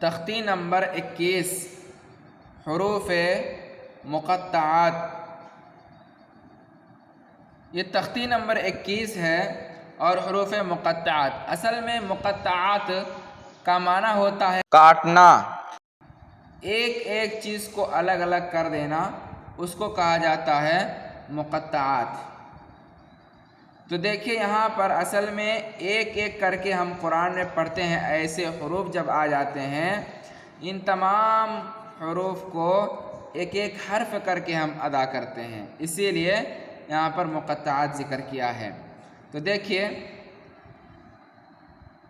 تختی نمبر 21 حروف مقطعات. یہ تختی نمبر 21 ہے اور حروف مقطعات. اصل میں مقطعات کا معنی ہوتا ہے کاٹنا، ایک ایک چیز کو الگ الگ کر دینا، اس کو کہا جاتا ہے مقطعات. تو دیکھیے یہاں پر اصل میں ایک ایک کر کے ہم قرآن میں پڑھتے ہیں. ایسے حروف جب آ جاتے ہیں ان تمام حروف کو ایک ایک حرف کر کے ہم ادا کرتے ہیں، اسی لیے یہاں پر مقطعات ذکر کیا ہے. تو دیکھیے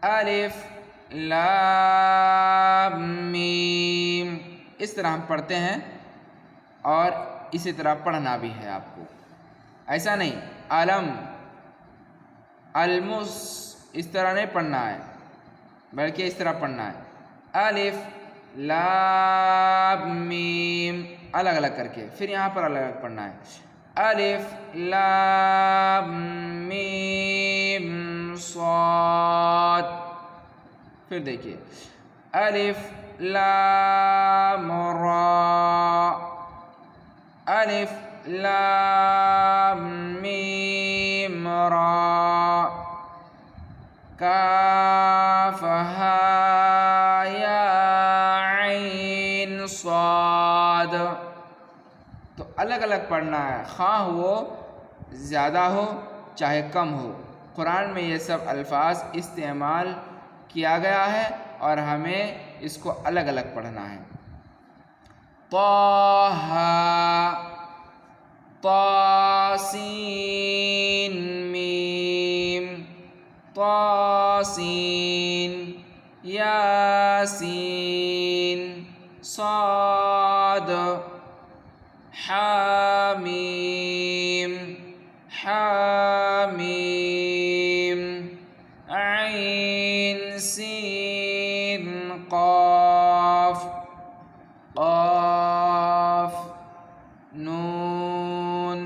الف لام میم، اس طرح ہم پڑھتے ہیں اور اسی طرح پڑھنا بھی ہے آپ کو. ایسا نہیں علم المس اس طرح نہیں پڑھنا ہے، بلکہ اس طرح پڑھنا ہے الف لام میم الگ الگ کر کے، پھر یہاں پر الگ الگ پڑھنا ہے الف لام میم صاد. پھر دیکھیے الف لام را الف لام میم را کاف ہا یا عین صاد. تو الگ الگ پڑھنا ہے، خواہ وہ زیادہ ہو چاہے کم ہو. قرآن میں یہ سب الفاظ استعمال کیا گیا ہے اور ہمیں اس کو الگ الگ پڑھنا ہے. طٰ طا سین میم طا سین یاسین صاد حامیم حامیم عین سین قاف قاف نون.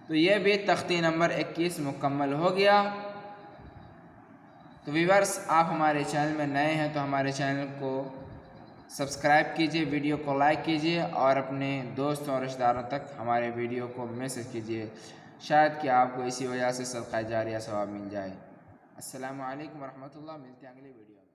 تو یہ بھی تختی نمبر 21 مکمل ہو گیا. تو ویورس آپ ہمارے چینل میں نئے ہیں تو ہمارے چینل کو سبسکرائب کیجئے، ویڈیو کو لائک کیجئے اور اپنے دوستوں اور رشتہ داروں تک ہمارے ویڈیو کو میسج کیجئے، شاید کہ آپ کو اسی وجہ سے صدقہ جاریہ ثواب مل جائے. السلام علیکم ورحمۃ اللہ. ملتے ہیں اگلی ویڈیو میں.